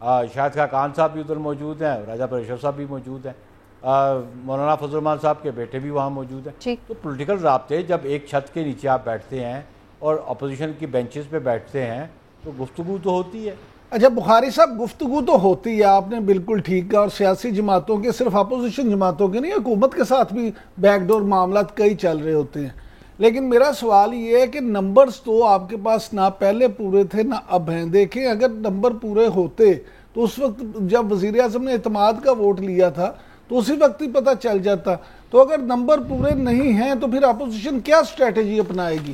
شاہد خاقان صاحب بھی ادھر موجود ہیں, راجہ پریشر صاحب بھی موجود ہیں, مولانا فضل الرحمان صاحب کے بیٹے بھی وہاں موجود ہیں. تو پولیٹیکل رابطے جب ایک چھت کے نیچے آپ بیٹھتے ہیں اور اپوزیشن کی بینچز پہ بیٹھتے ہیں تو گفتگو تو ہوتی ہے. اچھا بخاری صاحب, گفتگو تو ہوتی ہے, آپ نے بالکل ٹھیک کہا, اور سیاسی جماعتوں کے, صرف اپوزیشن جماعتوں کے نہیں, حکومت کے ساتھ بھی بیک ڈور معاملات کئی چل رہے ہوتے ہیں. لیکن میرا سوال یہ ہے کہ نمبرز تو آپ کے پاس نہ پہلے پورے تھے نہ اب ہیں. دیکھیں اگر نمبر پورے ہوتے تو اس وقت جب وزیر اعظم نے اعتماد کا ووٹ لیا تھا تو اسی وقت ہی پتہ چل جاتا. تو اگر نمبر پورے نہیں ہیں تو پھر اپوزیشن کیا اسٹریٹجی اپنائے گی؟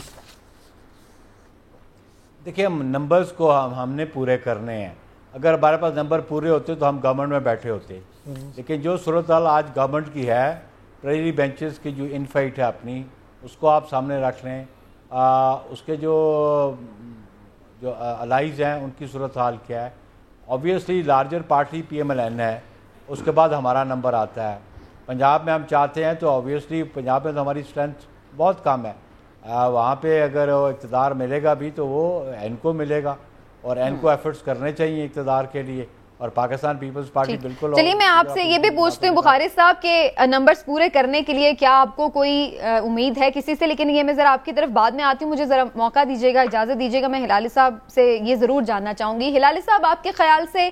دیکھیں ہم نمبرز کو ہم نے پورے کرنے ہیں. اگر ہمارے پاس نمبر پورے ہوتے تو ہم گورنمنٹ میں بیٹھے ہوتے. لیکن جو صورتحال آج گورنمنٹ کی ہے, پریری بینچز کی جو ان فائٹ ہے اپنی, اس کو آپ سامنے رکھ لیں. اس کے جو الائز ہیں ان کی صورتحال کیا ہے. Obviously larger party P M L N ہے, اس کے بعد ہمارا نمبر آتا ہے. پنجاب میں ہم چاہتے ہیں تو آبویسلی پنجاب میں تو ہماری اسٹرینتھ بہت کم ہے. وہاں پہ اگر اقتدار ملے گا بھی تو وہ این کو ملے گا, اور این کو ایفرٹس کرنے چاہیے اقتدار کے لیے. اور پاکستان پیپلز پارٹی بالکل. چلیے میں آپ سے یہ بھی پوچھتی ہوں بخاری صاحب کہ نمبرز پورے کرنے کے لیے کیا آپ کو کوئی امید ہے کسی سے؟ لیکن یہ میں ذرا آپ کی طرف بعد میں آتی ہوں, مجھے ذرا موقع دیجیے گا, اجازت دیجیے گا. میں ہلالی صاحب سے یہ ضرور جاننا چاہوں گی. ہلالی صاحب, آپ کے خیال سے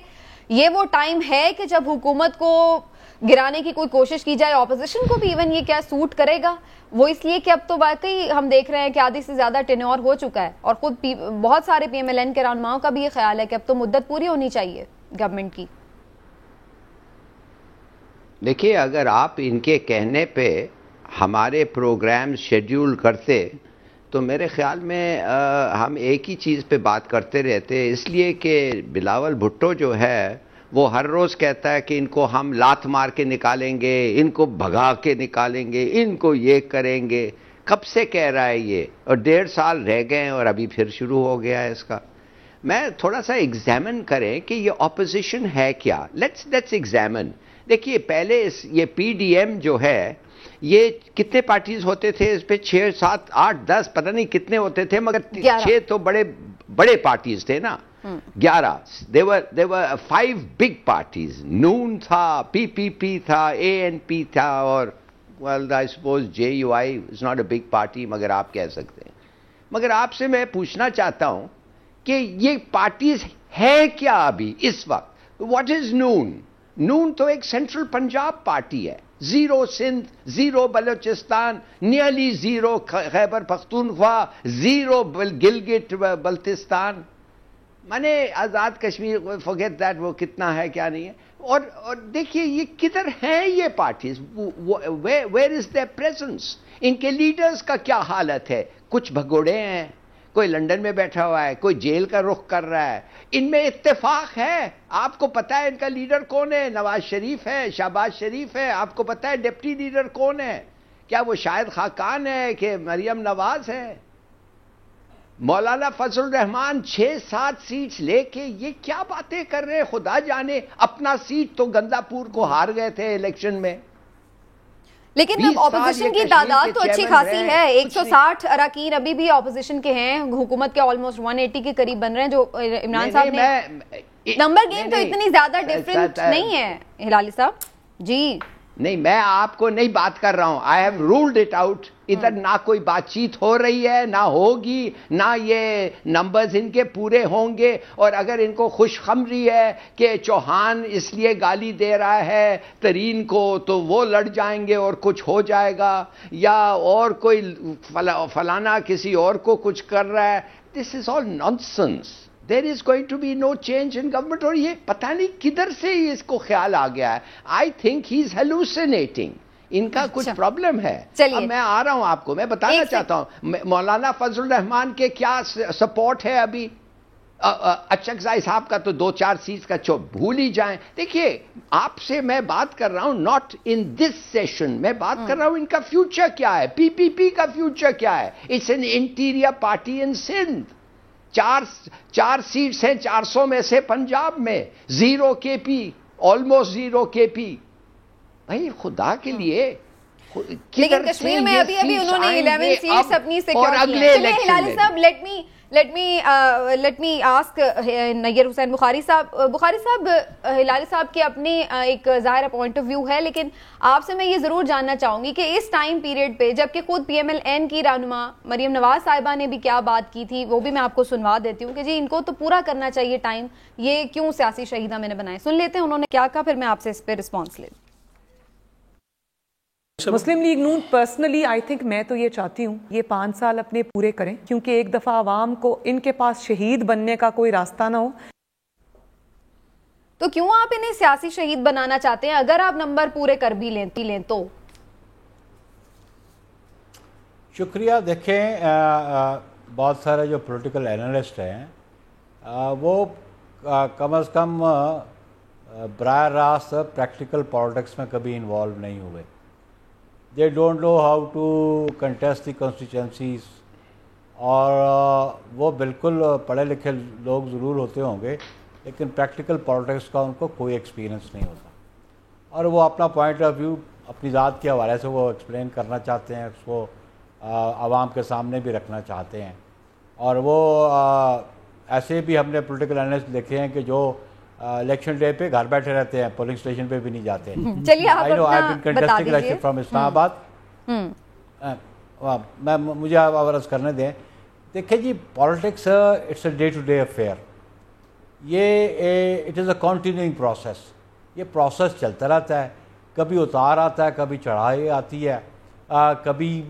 یہ وہ ٹائم ہے کہ جب حکومت کو گرانے کی کوئی کوشش کی جائے, اپوزیشن کو بھی ایون یہ کیا سوٹ کرے گا؟ وہ اس لیے کہ اب تو واقعی ہم دیکھ رہے ہیں کہ آدھی سے زیادہ ٹینیور ہو چکا ہے, اور خود بہت سارے پی ایم ایل این کے رہنماؤں کا بھی یہ خیال ہے کہ اب تو مدت پوری ہونی چاہیے گورنمنٹ کی. دیکھیے, اگر آپ ان کے کہنے پہ ہمارے پروگرام شیڈیول کرتے تو میرے خیال میں ہم ایک ہی چیز پہ بات کرتے رہتے. اس لیے کہ بلاول بھٹو جو ہے وہ ہر روز کہتا ہے کہ ان کو ہم لات مار کے نکالیں گے, ان کو بھگا کے نکالیں گے, ان کو یہ کریں گے. کب سے کہہ رہا ہے یہ, اور 1.5 سال رہ گئے اور ابھی پھر شروع ہو گیا ہے اس کا. میں تھوڑا سا ایگزامن کریں کہ یہ اپوزیشن ہے کیا. Let's examine. دیکھیے پہلے یہ پی ڈی ایم جو ہے, یہ کتنے پارٹیز ہوتے تھے اس پہ؟ 6 7 8 10 پتہ نہیں کتنے ہوتے تھے, مگر 6 تو بڑے پارٹیز تھے نا. 11. There were 5 big parties. نون تھا, پی پی پی تھا, اے این پی تھا, اور well I suppose JUI is not a big party, مگر آپ کہہ سکتے ہیں. مگر آپ سے میں پوچھنا چاہتا ہوں کہ یہ پارٹیز ہے کیا ابھی اس وقت؟ What is نون؟ نون تو ایک سینٹرل پنجاب پارٹی ہے. 0 سندھ, 0 بلوچستان, نیئرلی 0 خیبر پختونخوا, 0 گلگت بلتستان, مانے آزاد کشمیر, forget that, وہ کتنا ہے کیا نہیں ہے. اور دیکھیے یہ کدھر ہیں یہ parties, where is their presence؟ ان کے لیڈرز کا کیا حالت ہے؟ کچھ بھگوڑے ہیں, کوئی لنڈن میں بیٹھا ہوا ہے, کوئی جیل کا رخ کر رہا ہے. ان میں اتفاق ہے؟ آپ کو پتا ہے ان کا لیڈر کون ہے؟ نواز شریف ہے, شہباز شریف ہے. آپ کو پتا ہے ڈپٹی لیڈر کون ہے؟ کیا وہ شاہد خاقان ہے کہ مریم نواز ہے؟ مولانا فضل الرحمان 6-7 سیٹس لے کے یہ کیا باتیں کر رہے ہیں؟ خدا جانے, اپنا سیٹ تو گندا پور کو ہار گئے تھے الیکشن میں. لیکن اب اپوزیشن کی تعداد تو اچھی خاصی ہے, 160 اراکین ابھی بھی اپوزیشن کے ہیں. حکومت کے آلموسٹ 180 کے قریب بن رہے ہیں, جو عمران صاحب نے نمبر گیم تو اتنی زیادہ ڈیفرنٹ نہیں ہے ہلالی صاحب. جی نہیں, میں آپ کو نہیں بات کر رہا ہوں. I have ruled it out. ادھر نہ کوئی بات چیت ہو رہی ہے, نہ ہوگی, نہ یہ نمبرز ان کے پورے ہوں گے. اور اگر ان کو خوشخبری ہے کہ چوہان اس لیے گالی دے رہا ہے ترین کو تو وہ لڑ جائیں گے اور کچھ ہو جائے گا, یا اور کوئی فلانا کسی اور کو کچھ کر رہا ہے, this is all nonsense. There is going to be no change in government. اور یہ پتہ نہیں کدھر سے اس کو خیال آ گیا ہے. I think he is hallucinating. ان کا کچھ پرابلم ہے. اب میں آ رہا ہوں آپ کو, میں بتانا چاہتا ہوں مولانا فضل الرحمان کے کیا سپورٹ ہے ابھی. اچکزائی صاحب کا تو 2-4 سیٹس کا بھول ہی جائیں. دیکھیے آپ سے میں بات کر رہا ہوں ناٹ ان دس سیشن, میں بات کر رہا ہوں ان کا فیوچر کیا ہے, پی پی پی کا فیوچر کیا ہے. It's an interior party in Sindh. 4 seats ہیں 400 میں سے پنجاب میں, 0 کے پی, آلموسٹ 0 کے پی. بھائی خدا کے لیے, لیکن کشمیر میں ابھی انہوں نے 11 سیٹس اپنی سیکیور کی ہیں. چلیں ہلالی صاحب, let me Let me ask نیر حسین بخاری صاحب ہلالی صاحب کی اپنی ایک ظاہر پوائنٹ آف ویو ہے، لیکن آپ سے میں یہ ضرور جاننا چاہوں گی کہ اس ٹائم پیریڈ پہ جبکہ خود پی ایم ایل این کی رہنما مریم نواز صاحبہ نے بھی کیا بات کی تھی وہ بھی میں آپ کو سنوا دیتی ہوں کہ جی ان کو تو پورا کرنا چاہیے ٹائم، یہ کیوں سیاسی شہیدہ میں نے بنائے. سن لیتے ہیں انہوں نے کیا کہا، پھر میں آپ سے اس پہ رسپانس لے. Muslim League Noon personally I think میں تو یہ چاہتی ہوں یہ 5 سال اپنے پورے کریں، کیونکہ ایک دفعہ عوام کو ان کے پاس شہید بننے کا کوئی راستہ نہ ہو. تو کیوں آپ انہیں سیاسی شہید بنانا چاہتے ہیں اگر آپ نمبر پورے کر بھی لیں تو؟ شکریہ. دیکھیں بہت سارے جو پولیٹیکل اینالسٹ ہیں وہ کم از کم براہ راست پریکٹیکل پالیٹکس میں کبھی انوالو نہیں ہوئے. They don't know how to contest the constituencies, اور وہ بالکل پڑھے لکھے لوگ ضرور ہوتے ہوں گے لیکن پریکٹیکل پالیٹکس کا ان کو کوئی ایکسپیرینس نہیں ہوتا، اور وہ اپنا پوائنٹ آف ویو اپنی ذات کے حوالے سے وہ ایکسپلین کرنا چاہتے ہیں، اس کو عوام کے سامنے بھی رکھنا چاہتے ہیں. اور وہ ایسے بھی ہم نے پولیٹیکل اینالسٹ دیکھے ہیں کہ جو الیکشن ڈے پہ گھر بیٹھے رہتے ہیں، پولنگ اسٹیشن پہ بھی نہیں جاتے. چلیے آپ بتا دیجیے. فرام اسلام آباد مجھے عرض کرنے دیں. دیکھیں جی politics it's a day to day affair, یہ it is a continuing process. یہ پروسیس چلتا رہتا ہے، کبھی اتار آتا ہے، کبھی چڑھائی آتی ہے، کبھی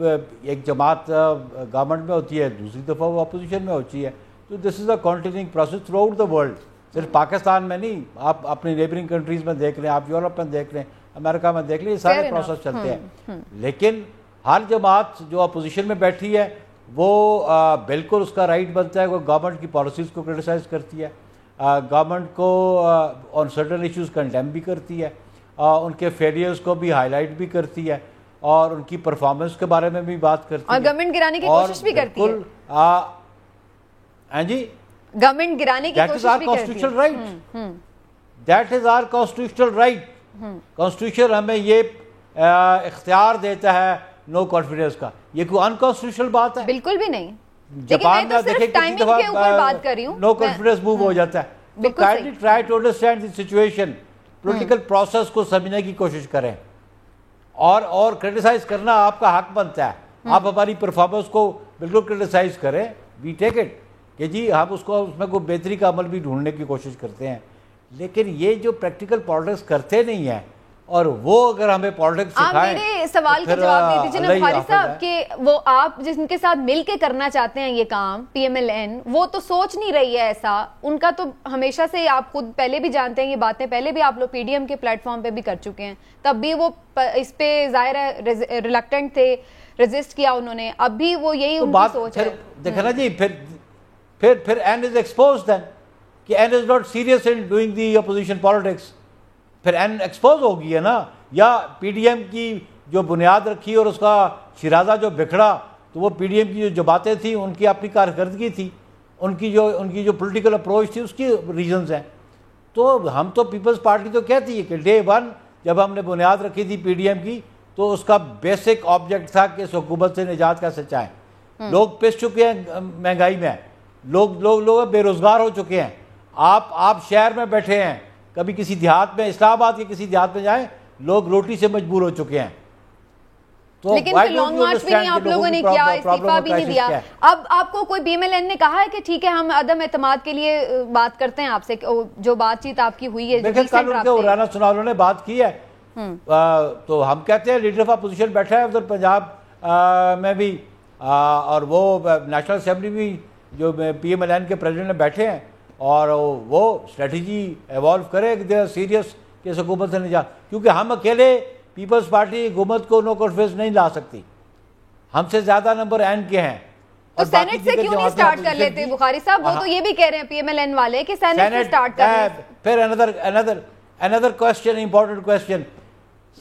ایک جماعت گورنمنٹ میں ہوتی ہے، دوسری دفعہ وہ اپوزیشن میں ہوتی ہے. تو this is a continuing process throughout the world. صرف پاکستان میں نہیں، آپ اپنی نیبرنگ کنٹریز میں دیکھ لیں، آپ یورپ میں دیکھ لیں، امریکہ میں دیکھ لیں، یہ سارے پروسیس چلتے ہیں. لیکن ہر جماعت جو اپوزیشن میں بیٹھی ہے وہ بالکل اس کا رائٹ بنتا ہے وہ گورنمنٹ کی پالیسیز کو کرٹیسائز کرتی ہے، گورنمنٹ کو آن سرٹن ایشوز کنڈیم بھی کرتی ہے، ان کے فیلیئرز کو بھی ہائی لائٹ بھی کرتی ہے، اور ان کی پرفارمنس کے بارے میں بھی بات کرتی ہے، اور گورنمنٹ گرانے کی کوشش بھی کرتی ہے. ہاں جی، گورنمنٹ گرانے کی کوشش بھی کرتی ہے. That is our constitutional right. Constitution ہمیں یہ اختیار دیتا ہے نو کانفیڈنس کا. یہ کوئی انکانسٹیٹیوشنل بات ہے؟ بالکل بھی نہیں. جاپان میں دیکھیں کتنی دفعہ نو کانفیڈنس موو ہو جاتا ہے. تو kindly try to understand the situation, political process کو سمجھنے کی کوشش کریں، اور کرٹیسائز کرنا آپ کا حق بنتا ہے. آپ ہماری پرفارمنس کو بالکل کرٹیسائز کریں، وی ٹیک اٹ کہ جی ہم اس میں کوئی بہتری کا عمل بھی ڈھونڈنے کی کوشش کرتے ہیں. لیکن یہ جو پریکٹیکل پالیٹکس کرتے نہیں ہیں، اور وہ اگر ہمیں پالیٹکس سکھائیں. آپ میرے سوال کا جواب دے دیجیے نا بخاری صاحب کہ وہ آپ جن کے ساتھ مل کے کرنا چاہتے ہیں یہ کام پی ایم ایل این، وہ تو سوچ نہیں رہی ہے ایسا. ان کا تو ہمیشہ سے آپ خود پہلے بھی جانتے ہیں یہ باتیں، پہلے بھی آپ لوگ پی ڈی ایم کے پلیٹ فارم پہ بھی کر چکے ہیں، تب بھی وہ اس پہ ظاہر ہے ریلکٹنٹ تھے، ریزسٹ کیا انہوں نے. اب بھی وہ یہی ان کی سوچ ہے. دیکھا نا جی، پھر این از ایکسپوزڈ دین کہ N is not serious in doing the opposition politics. پھر این ایکسپوز ہو گئی ہے نا. یا پی ڈی ایم کی جو بنیاد رکھی اور اس کا شرازہ جو بکھڑا، تو وہ پی ڈی ایم کی جو باتیں تھیں ان کی اپنی کارکردگی تھی، ان کی جو پولیٹیکل اپروچ تھی اس کی ریزنز ہیں. تو ہم تو پیپلز پارٹی تو کہتی ہے کہ ڈے ون جب ہم نے بنیاد رکھی تھی پی ڈی ایم کی تو اس کا بیسک آبجیکٹ تھا کہ اس حکومت سے نجات کیسے چاہیں. لوگ پس چکے ہیں مہنگائی میں، لوگ بے روزگار ہو چکے ہیں. آپ شہر میں بیٹھے ہیں، کبھی کسی دیہات میں، اسلام آباد کے کسی دیہات میں جائیں، لوگ روٹی سے مجبور ہو چکے ہیں. لیکن پھر لانگ مارچ بھی نہیں آپ لوگوں نے کیا، استعفیٰ بھی نہیں دیا. اب آپ کو کوئی پی ایم ایل این نے کہا ہے کہ ٹھیک ہے ہم عدم اعتماد کے لیے بات کرتے ہیں آپ سے، جو بات چیت آپ کی ہوئی ہے رانا سنالوں نے بات کی ہے، تو ہم کہتے ہیں لیڈر آف اپوزیشن بیٹھا ہے ادھر پنجاب میں بھی، اور وہ نیشنل اسمبلی بھی جو پی ایم ایل این کے پریزیڈنٹ نے بیٹھے ہیں، اور وہ اسٹریٹجی ایوالو کرے کہ دے آر سیریس کہ اس حکومت سے نجات. کیونکہ ہم اکیلے پیپلز پارٹی حکومت کو نو کانفیڈنس نہیں لا سکتی، ہم سے زیادہ نمبر این کے ہیں. تو سینٹ سے کیوں نہیں سٹارٹ کر لیتے بخاری صاحب؟ وہ تو یہ بھی کہہ رہے ہیں پی ایم ایل این والے کہ سینٹ سے سٹارٹ کر لیں. پھر another question, important question.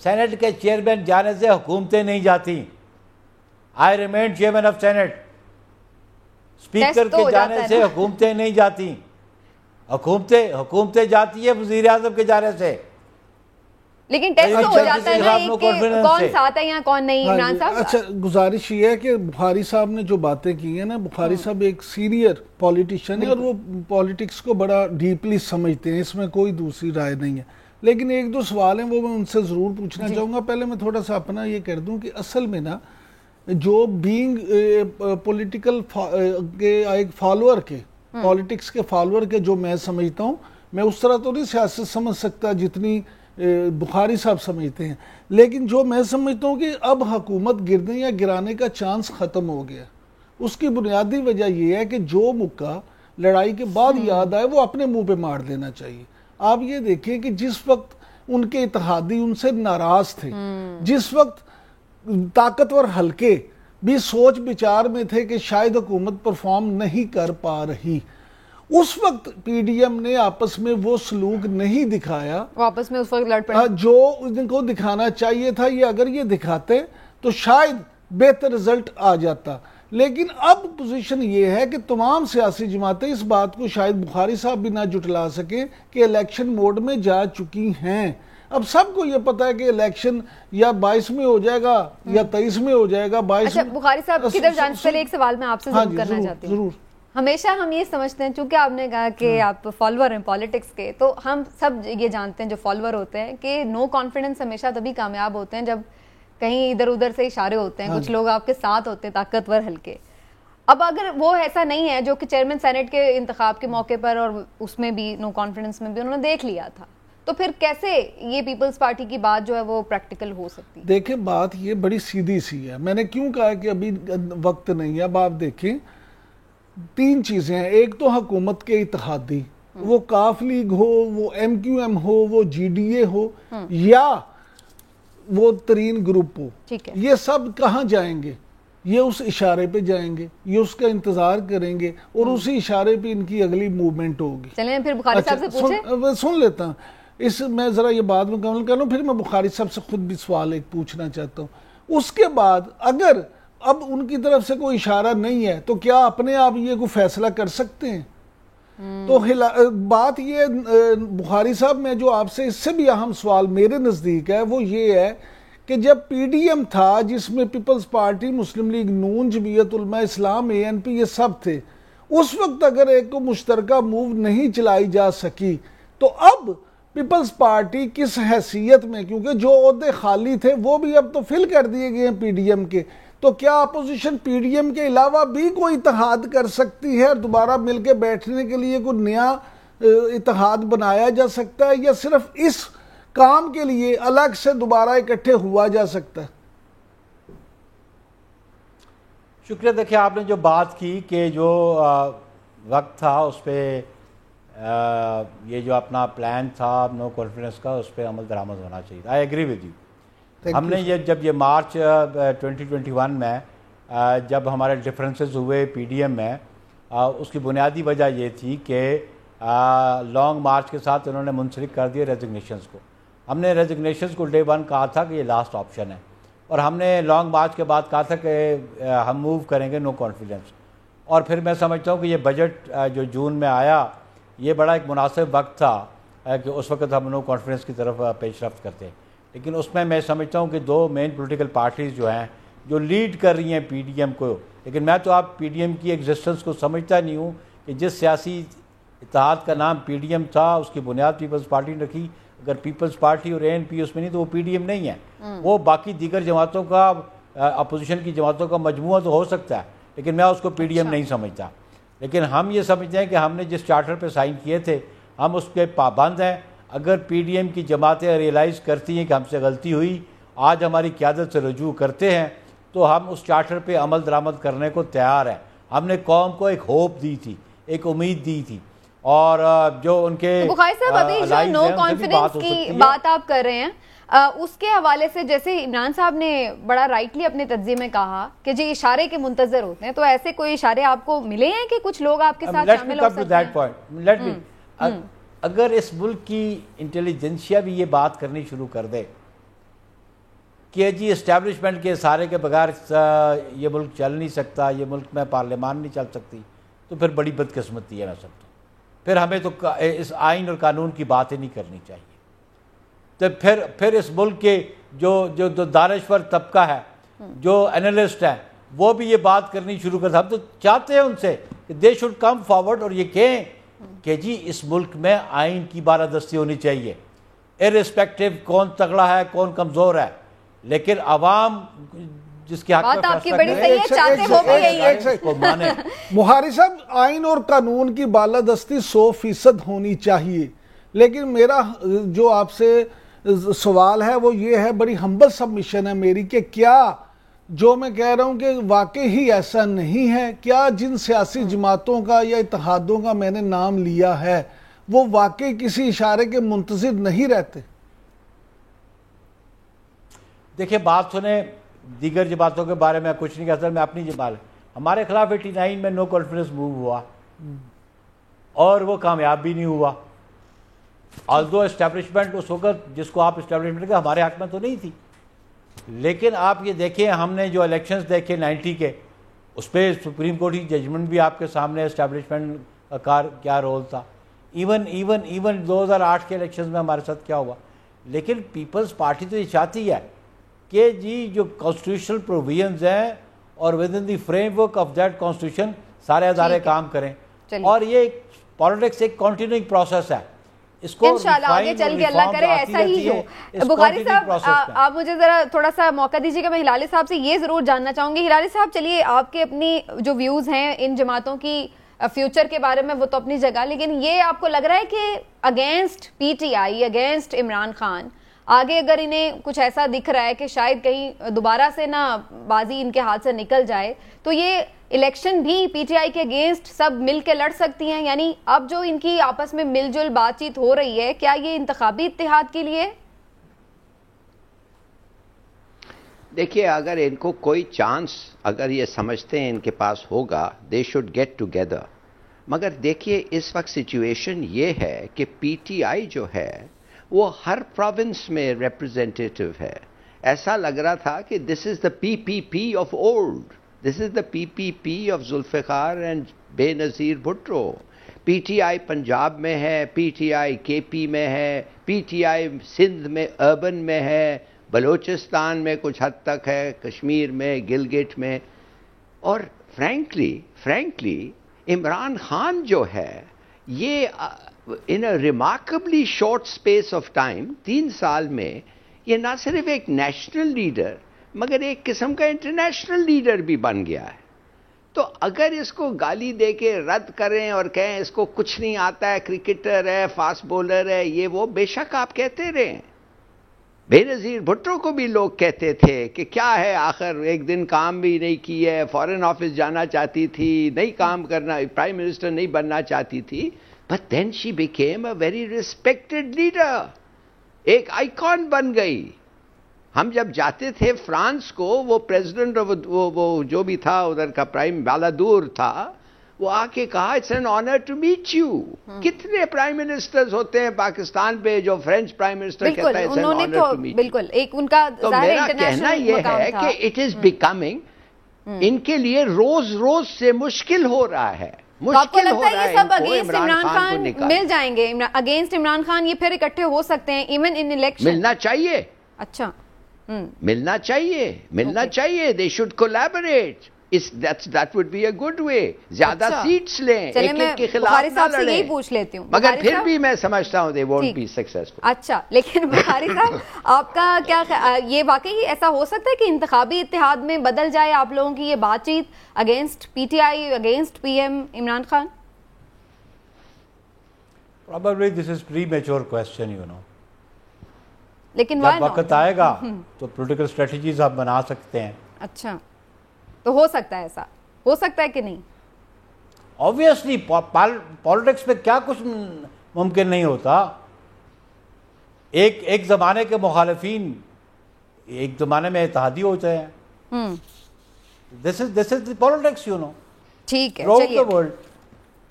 Senate کے چیئرمین جانے سے حکومتیں نہیں جاتی. I remain chairman of Senate. Speaker کے جانے سے حکومتیں نہیں جاتی، حکومتیں جاتی ہے وزیر اعظم کے جانے سے. لیکن ٹیسٹ تو ہو جاتا ہے نا کہ کون ساتھ ہے یا کون نہیں. عمران صاحب اچھا گزارش یہ ہے کہ بخاری صاحب نے جو باتیں کی ہیں نا, بخاری صاحب ایک سینئر پولیٹیشین ہے اور وہ پولیٹکس کو بڑا ڈیپلی سمجھتے ہیں, اس میں کوئی دوسری رائے نہیں ہے. لیکن ایک دو سوال ہیں وہ میں ان سے ضرور پوچھنا چاہوں گا. پہلے میں تھوڑا سا اپنا یہ کر دوں کہ اصل میں نا جو بینگ پولیٹیکل کے ایک فالوور کے پولیٹکس کے فالوور کے جو میں سمجھتا ہوں, میں اس طرح تو نہیں سیاست سمجھ سکتا جتنی بخاری صاحب سمجھتے ہیں, لیکن جو میں سمجھتا ہوں کہ اب حکومت گرنے یا گرانے کا چانس ختم ہو گیا. اس کی بنیادی وجہ یہ ہے کہ جو مکہ لڑائی کے بعد یاد آئے وہ اپنے منہ پہ مار دینا چاہیے. آپ یہ دیکھیں کہ جس وقت ان کے اتحادی ان سے ناراض تھے, جس وقت طاقتور حلقے بھی سوچ بچار میں تھے کہ شاید حکومت پرفارم نہیں کر پا رہی, اس وقت پی ڈی ایم نے آپس میں وہ سلوک نہیں دکھایا واپس میں اس وقت لڑ پڑے جو ان کو دکھانا چاہیے تھا. یہ اگر یہ دکھاتے تو شاید بہتر رزلٹ آ جاتا. لیکن اب پوزیشن یہ ہے کہ تمام سیاسی جماعتیں اس بات کو شاید بخاری صاحب بھی نہ جٹلا سکیں کہ الیکشن موڈ میں جا چکی ہیں. اب سب کو یہ پتا ہے کہ الیکشن یا 22 میں ہو جائے گا یا 23 میں ہو جائے گا. 22 اچھا بخاری صاحب کی طرف جانے سے پہلے ایک سوال میں آپ سے ضرور کرنا چاہتی ہوں. ہمیشہ ہم یہ سمجھتے ہیں, چونکہ آپ نے کہا کہ آپ فالوور ہیں پالیٹکس کے, تو ہم سب یہ جانتے ہیں جو فالوور ہوتے ہیں کہ نو کانفیڈنس ہمیشہ تبھی کامیاب ہوتے ہیں جب کہیں ادھر ادھر سے اشارے ہوتے ہیں, کچھ لوگ آپ کے ساتھ ہوتے ہیں طاقتور حلقے. اب اگر وہ ایسا نہیں ہے جو کہ چیئرمین سینٹ کے انتخاب کے موقع پر اور اس میں بھی نو کانفیڈنس میں بھی انہوں نے دیکھ لیا تھا, تو پھر کیسے یہ پیپلز پارٹی کی بات جو ہے وہ پریکٹیکل ہو سکتی؟ دیکھیں بات یہ بڑی سیدھی سی ہے. میں نے کیوں کہا کہ ابھی وقت نہیں ہے. اب آپ دیکھیں تین چیزیں ہیں. ایک تو حکومت کے اتحادی, وہ کاف لیگ ہو, وہ ایم کیو ایم ہو, وہ جی ڈی اے ہو یا وہ ترین گروپ ہو, یہ سب کہاں جائیں گے؟ یہ اس اشارے پہ جائیں گے, یہ اس کا انتظار کریں گے اور اسی اشارے پہ ان کی اگلی موومنٹ ہوگی. چلیں پھر بخاری صاحب سے پوچھیں. سن لیتا ہوں اس میں ذرا یہ بات مکمل کر لوں, پھر میں بخاری صاحب سے خود بھی سوال ایک پوچھنا چاہتا ہوں. اس کے بعد اگر اب ان کی طرف سے کوئی اشارہ نہیں ہے تو کیا اپنے آپ یہ کوئی فیصلہ کر سکتے ہیں؟ تو بات یہ بخاری صاحب میں جو آپ سے اس سے بھی اہم سوال میرے نزدیک ہے وہ یہ ہے کہ جب پی ڈی ایم تھا جس میں پیپلز پارٹی, مسلم لیگ نون, جمعیت علماء اسلام, اے این پی, یہ سب تھے, اس وقت اگر ایک کو مشترکہ موو نہیں چلائی جا سکی تو اب پیپلز پارٹی کس حیثیت میں, کیونکہ جو عہدے خالی تھے وہ بھی اب تو فل کر دیے گئے ہیں پی ڈی ایم کے, تو کیا اپوزیشن پی ڈی ایم کے علاوہ بھی کوئی اتحاد کر سکتی ہے اور دوبارہ مل کے بیٹھنے کے لیے کوئی نیا اتحاد بنایا جا سکتا ہے, یا صرف اس کام کے لیے الگ سے دوبارہ اکٹھے ہوا جا سکتا ہے؟ شکریہ. دیکھیں آپ نے جو بات کی کہ جو وقت تھا اس پہ یہ جو اپنا پلان تھا نو کانفیڈنس کا اس پہ عمل درآمد ہونا چاہیے. I agree with you. ہم نے جب یہ مارچ 2021 میں جب ہمارے ڈفرینسز ہوئے پی ڈی ایم میں, اس کی بنیادی وجہ یہ تھی کہ لانگ مارچ کے ساتھ انہوں نے منسلک کر دیا ریزگنیشنز کو. ہم نے ریزگنیشنز کو ڈے 1 کہا تھا کہ یہ لاسٹ آپشن ہے, اور ہم نے لانگ مارچ کے بعد کہا تھا کہ ہم موو کریں گے نو کانفیڈنس. اور پھر میں سمجھتا ہوں کہ یہ بجٹ جو جون میں آیا یہ بڑا ایک مناسب وقت تھا کہ اس وقت ہم نو کانفیڈنس کی طرف پیش رفت کرتے. لیکن اس میں سمجھتا ہوں کہ دو مین پولیٹیکل پارٹیز جو ہیں جو لیڈ کر رہی ہیں پی ڈی ایم کو, لیکن میں تو آپ پی ڈی ایم کی ایگزسٹنس کو سمجھتا نہیں ہوں کہ جس سیاسی اتحاد کا نام پی ڈی ایم تھا اس کی بنیاد پیپلز پارٹی نے رکھی. اگر پیپلز پارٹی اور اے این پی اس میں نہیں تو وہ پی ڈی ایم نہیں ہے, وہ باقی دیگر جماعتوں کا, اپوزیشن کی جماعتوں کا مجموعہ تو ہو سکتا ہے, لیکن میں اس کو پی ڈی ایم نہیں سمجھتا. لیکن ہم یہ سمجھتے ہیں کہ ہم نے جس چارٹر پہ سائن کیے تھے ہم اس کے پابند ہیں. اگر پی ڈی ایم کی جماعتیں ریئلائز کرتی ہیں کہ ہم سے غلطی ہوئی, آج ہماری قیادت سے رجوع کرتے ہیں, تو ہم اس چارٹر پہ عمل درآمد کرنے کو تیار ہیں. ہم نے قوم کو ایک ہوپ دی تھی, ایک امید دی تھی, اور جو ان کے بخاری صاحب ابھی جو نو کانفیڈنس کی بات آپ کر رہے ہیں اس کے حوالے سے, جیسے عمران صاحب نے بڑا رائٹلی اپنے تجزیے میں کہا کہ جی اشارے کے منتظر ہوتے ہیں, تو ایسے کوئی اشارے آپ کو ملے ہیں کہ کچھ لوگ آپ کے ساتھ شامل ہو سکتے ہیں؟ اگر اس ملک کی انٹیلیجنسیا بھی یہ بات کرنی شروع کر دے کہ جی اسٹیبلشمنٹ کے اشارے کے بغیر یہ ملک چل نہیں سکتا, یہ ملک میں پارلیمان نہیں چل سکتی, تو پھر بڑی بدقسمتی ہے. میں سمجھتا ہوں پھر ہمیں تو اس آئین اور قانون کی بات ہی نہیں کرنی چاہیے. تو پھر اس ملک کے جو دانشور طبقہ ہے, جو انالسٹ ہیں, وہ بھی یہ بات کرنی شروع کر. ہم تو چاہتے ہیں ان سے کہ دے شوڈ کم فارورڈ اور یہ کہیں کہ جی اس ملک میں آئین کی بالادستی ہونی چاہیے, ارسپیکٹو کون تگڑا ہے کون کمزور ہے, لیکن عوام جس کے حق میں فیصلہ کرے. مہاری صاحب, آئین اور قانون کی بالادستی 100% ہونی چاہیے, لیکن میرا جو آپ سے سوال ہے وہ یہ ہے, بڑی ہمبل سبمیشن ہے میری, کہ کیا جو میں کہہ رہا ہوں کہ واقعی ہی ایسا نہیں ہے, کیا جن سیاسی جماعتوں کا یا اتحادوں کا میں نے نام لیا ہے وہ واقعی کسی اشارے کے منتظر نہیں رہتے؟ دیکھیں بات سنیں, دیگر جماعتوں کے بارے میں کچھ نہیں کہتا, میں اپنی جماعت, ہمارے خلاف 89 میں نو کانفیڈنس موو ہوا اور وہ کامیاب بھی نہیں ہوا. آلدو اسٹیبلشمنٹ اس وقت جس کو آپ اسٹیبلشمنٹ کے ہمارے حق میں تو نہیں تھی, لیکن آپ یہ دیکھیں ہم نے جو الیکشنز دیکھے 90 کے, اس پہ سپریم کورٹ کی ججمنٹ بھی آپ کے سامنے, اسٹیبلشمنٹ کا کیا رول تھا. ایون 2008 کے الیکشنز میں ہمارے ساتھ کیا ہوا. لیکن پیپلز پارٹی تو یہ چاہتی ہے کہ جی جو کانسٹیٹیوشنل پروویژنز ہیں اور with in the frame work of that constitution سارے ادارے کام کریں, اور یہ پالیٹکس ایک کنٹینیوئنگ پروسیس ہے. انشاءاللہ آگے چل کے اللہ کرے ایسا ہی ہو. بخاری صاحب آپ مجھے ذرا تھوڑا سا موقع دیجیے گا, میں ہلالی صاحب سے یہ ضرور جاننا چاہوں گی. ہلالی صاحب چلیے, آپ کے اپنی جو ویوز ہیں ان جماعتوں کی فیوچر کے بارے میں وہ تو اپنی جگہ, لیکن یہ آپ کو لگ رہا ہے کہ against P T I, against Imran Khan, آگے اگر انہیں کچھ ایسا دکھ رہا ہے کہ شاید کہیں دوبارہ سے نہ بازی ان کے ہاتھ سے نکل جائے, تو یہ الیکشن بھی پی ٹی آئی کے اگینسٹ سب مل کے لڑ سکتی ہیں؟ یعنی اب جو ان کی آپس میں مل جل بات چیت ہو رہی ہے, کیا یہ انتخابی اتحاد کے لیے؟ دیکھیے, اگر ان کو کوئی چانس اگر یہ سمجھتے ہیں ان کے پاس ہوگا, دے شوڈ گیٹ ٹوگیدر. مگر دیکھیے اس وقت سچویشن یہ ہے کہ پی ٹی آئی جو ہے وہ ہر پروونس میں ریپرزینٹیٹیو ہے. ایسا لگ رہا تھا کہ this is the P P P of old, this is the P P P of Zulfiqar and Benazir Bhutto. P T I Punjab میں ہے, پی ٹی آئی کے پی میں ہے, پی ٹی آئی سندھ میں اربن میں ہے, بلوچستان میں کچھ حد تک ہے, کشمیر میں, گلگٹ میں. اور فرینکلی عمران خان جو ہے یہ in a remarkably short space of time, 3 سال میں یہ نہ صرف ایک نیشنل لیڈر مگر ایک قسم کا انٹرنیشنل لیڈر بھی بن گیا ہے. تو اگر اس کو گالی دے کے رد کریں اور کہیں اس کو کچھ نہیں آتا ہے, کرکٹر ہے, فاسٹ بولر ہے, یہ وہ, بے شک آپ کہتے رہیں. بے نظیر بھٹو کو بھی لوگ کہتے تھے کہ کیا ہے آخر, ایک دن کام بھی نہیں کی ہے, فارن آفس جانا چاہتی تھی, نہیں کام کرنا, پرائم منسٹر نہیں بننا چاہتی تھی. But then she became a very respected leader. ایک آئیکن بن گئی. ہم جب جاتے تھے فرانس کو, وہ پریزیڈنٹ وہ جو بھی تھا ادھر کا پرائم بالادور تھا, وہ آ کے کہا it's an honour to meet you. کتنے پرائم منسٹرز ہوتے ہیں پاکستان پہ جو فرینچ پرائم منسٹر کہتا ہے it's an honour to meet. بالکل ایک ان کا تو میرا کہنا یہ ہے کہ اٹ از بیکمنگ, ان کے لیے روز سے مشکل ہو رہا ہے. آپ کو لگتا ہے یہ سب اگینسٹ عمران خان مل جائیں گے, اگینسٹ عمران خان یہ پھر اکٹھے ہو سکتے ہیں ایون ان الیکشن؟ ملنا چاہیے. اچھا, ملنا چاہیے. They should collaborate. That would be a good way. زیادہ سیٹس لیں, ایک کے خلاف نہ لڑیں. یہی پوچھ لیتی ہوں, مگر پھر بھی میں سمجھتا ہوں they won't be successful. اچھا, لیکن بخاری صاحب آپ کا کیا, یہ واقعی ایسا ہو سکتا ہے کہ انتخابی اتحاد میں بدل جائے آپ لوگوں کی یہ بات چیت against P T I, against P M Imran Khan? Probably this is premature question, you know. لیکن جب وقت آئے گا تو پولیٹیکل اسٹریٹجیز آپ بنا سکتے ہیں. اچھا, تو ہو سکتا ہے, ایسا ہو سکتا ہے کہ نہیں؟ Obviously پالیٹکس میں کیا کچھ ممکن نہیں ہوتا. ایک زمانے کے مخالفین ایک زمانے میں اتحادی ہوتے ہیں. This is the politics, you know. ٹھیک ہے, Throughout the world.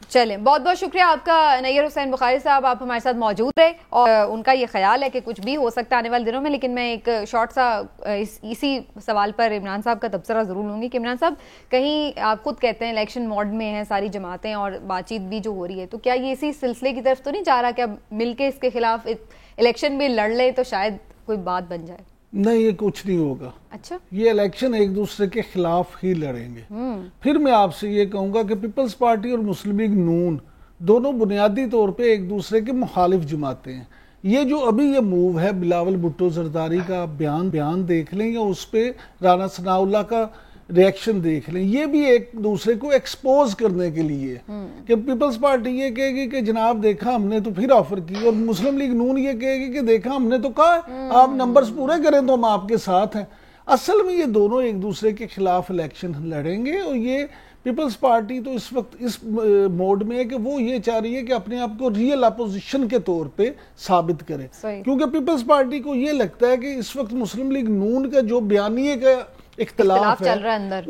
چلیں بہت بہت شکریہ آپ کا نیر حسین بخاری صاحب, آپ ہمارے ساتھ موجود رہے, اور ان کا یہ خیال ہے کہ کچھ بھی ہو سکتا ہے آنے والے دنوں میں. لیکن میں ایک شارٹ سا اسی سوال پر عمران صاحب کا تبصرہ ضرور لوں گی کہ عمران صاحب, کہیں آپ خود کہتے ہیں الیکشن موڈ میں ہیں ساری جماعتیں اور بات چیت بھی جو ہو رہی ہے, تو کیا یہ اسی سلسلے کی طرف تو نہیں جا رہا کہ اب مل کے اس کے خلاف الیکشن بھی لڑ لے تو شاید کوئی بات بن جائے؟ نہیں, یہ کچھ نہیں ہوگا. اچھا, یہ الیکشن ایک دوسرے کے خلاف ہی لڑیں گے. پھر میں آپ سے یہ کہوں گا کہ پیپلز پارٹی اور مسلم لیگ نون دونوں بنیادی طور پہ ایک دوسرے کے مخالف جماعتیں ہیں. یہ جو ابھی یہ موو ہے بلاول بھٹو زرداری کا بیان دیکھ لیں یا اس پہ رانا ثناء اللہ کا ریاکشن دیکھ لیں, یہ بھی ایک دوسرے کو ایکسپوز کرنے کے لیے کہ پیپلز پارٹی یہ کہے گی کہ جناب دیکھا ہم نے تو پھر آفر کی, اور مسلم لیگ نون یہ کہے گی کہ دیکھا ہم نے تو کہا آپ نمبرز پورے کریں تو ہم آپ کے ساتھ ہیں. اصل میں یہ دونوں ایک دوسرے کے خلاف الیکشن لڑیں گے, اور یہ پیپلز پارٹی تو اس وقت اس موڈ میں ہے کہ وہ یہ چاہ رہی ہے کہ اپنے آپ کو ریئل اپوزیشن کے طور پہ ثابت کرے, کیونکہ پیپلز پارٹی کو یہ لگتا ہے کہ اس وقت مسلم لیگ نون کا جو بیانیے کا اختلاف ہے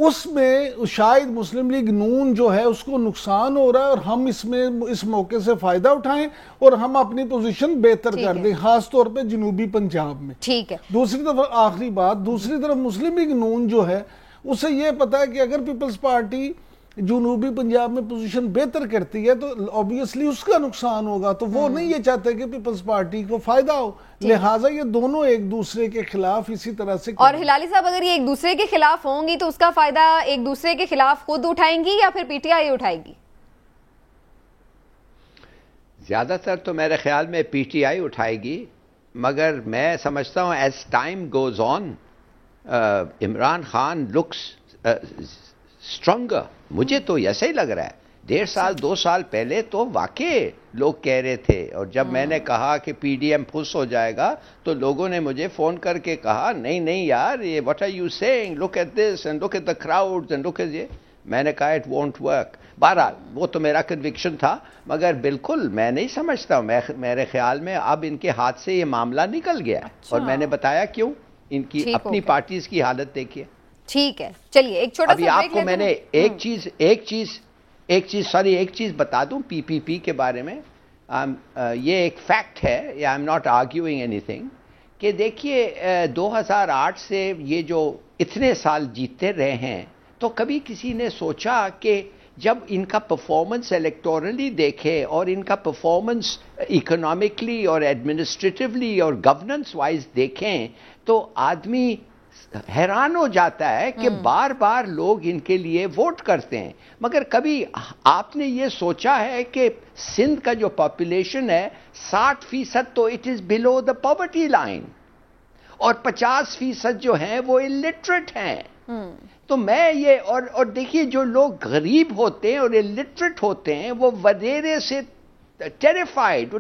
اس میں شاید مسلم لیگ نون جو ہے اس کو نقصان ہو رہا ہے, اور ہم اس موقع سے فائدہ اٹھائیں اور ہم اپنی پوزیشن بہتر کر دیں, خاص طور پہ جنوبی پنجاب میں. ٹھیک ہے. دوسری طرف آخری بات, دوسری طرف مسلم لیگ نون جو ہے اسے یہ پتا ہے کہ اگر پیپلز پارٹی جنوبی پنجاب میں پوزیشن بہتر کرتی ہے تو obviously اس کا نقصان ہوگا, تو وہ نہیں یہ چاہتے کہ پیپلز پارٹی کو فائدہ ہو, لہٰذا یہ دونوں ایک دوسرے کے خلاف اسی طرح سے. اور ہلالی صاحب, اگر یہ ایک دوسرے کے خلاف ہوں گی تو اس کا فائدہ ایک دوسرے کے خلاف خود اٹھائیں گی یا پھر پی ٹی آئی اٹھائے گی؟ زیادہ تر تو میرے خیال میں پی ٹی آئی اٹھائے گی, مگر میں سمجھتا ہوں as time goes on Imran Khan looks stronger. مجھے تو ایسا ہی لگ رہا ہے. 1.5 سال 2 سال پہلے تو واقعی لوگ کہہ رہے تھے, اور جب میں نے کہا کہ پی ڈی ایم پھس ہو جائے گا تو لوگوں نے مجھے فون کر کے کہا نہیں یار, یہ what are you saying, look at this and look at the crowds and look at یہ. میں نے کہا it won't work. بہرحال وہ تو میرا کنوکشن تھا, مگر بالکل میں نہیں سمجھتا ہوں, میرے خیال میں اب ان کے ہاتھ سے یہ معاملہ نکل گیا. اور میں نے بتایا کیوں, ان کی اپنی پارٹیز کی حالت دیکھیے. ٹھیک ہے, چلیے ایک چھوٹا سا ابھی آپ کو میں نے ایک چیز بتا دوں پی پی پی کے بارے میں. یہ ایک فیکٹ ہے, I am not arguing any thing, کہ دیکھیے 2008 سے یہ جو اتنے سال جیتتے رہے ہیں, تو کبھی کسی نے سوچا کہ جب ان کا پرفارمنس الیکٹورلی دیکھے اور ان کا پرفارمنس اکنامکلی اور ایڈمنسٹریٹولی اور گورننس وائز دیکھیں تو آدمی حیران ہو جاتا ہے کہ بار بار لوگ ان کے لیے ووٹ کرتے ہیں. مگر کبھی آپ نے یہ سوچا ہے کہ سندھ کا جو پاپولیشن ہے 60% تو it is below the poverty line, اور 50% جو ہیں وہ الٹریٹ ہیں. تو میں یہ اور دیکھیے جو لوگ غریب ہوتے ہیں اور الٹریٹ ہوتے ہیں وہ ودیرے سے ٹیریفائڈ,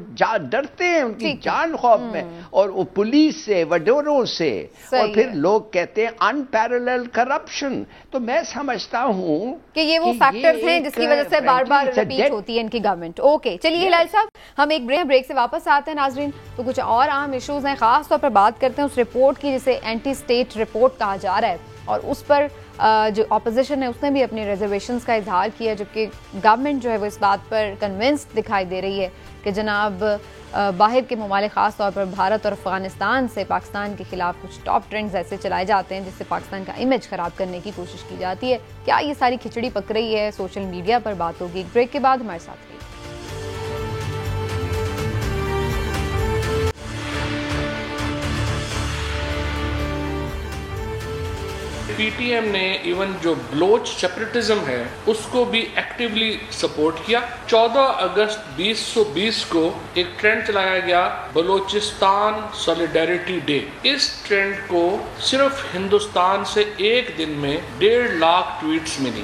ڈرتے ہیں ان کی جان خوف میں, اور وہ پولیس سے, وڈوروں سے, اور پھر لوگ کہتے ہیں انپیرلل کرپشن. تو میں سمجھتا ہوں کہ یہ وہ فیکٹرز ہیں جس کی وجہ سے بار بار ریپیٹ ہوتی ہے ان کی گورنمنٹ. اوکے, چلیے ہلال صاحب, ہم ایک بریک سے واپس آتے ہیں ناظرین. تو کچھ اور اہم ایشوز ہیں, خاص طور پر بات کرتے ہیں اس رپورٹ کی جسے اینٹی اسٹیٹ رپورٹ کہا جا رہا ہے, اور اس پر جو اپوزیشن ہے اس نے بھی اپنے ریزرویشنز کا اظہار کیا, جبکہ گورنمنٹ جو ہے وہ اس بات پر کنونسڈ دکھائی دے رہی ہے کہ جناب باہر کے ممالک خاص طور پر بھارت اور افغانستان سے پاکستان کے خلاف کچھ ٹاپ ٹرینڈز ایسے چلائے جاتے ہیں جس سے پاکستان کا امیج خراب کرنے کی کوشش کی جاتی ہے. کیا یہ ساری کھچڑی پک رہی ہے؟ سوشل میڈیا پر بات ہوگی. ایک بریک کے بعد ہمارے ساتھ رہیے. پی ٹی ایم نے ایون جو بلوچ سیپریٹزم ہے اس کو بھی ایکٹیولی سپورٹ کیا. 14 اگست 2020 کو ایک ٹرینڈ چلایا گیا بلوچستان سولیڈیریٹی ڈے. اس ٹرینڈ کو صرف ہندوستان سے ایک دن میں 1.5 لاکھ ٹویٹس ملی.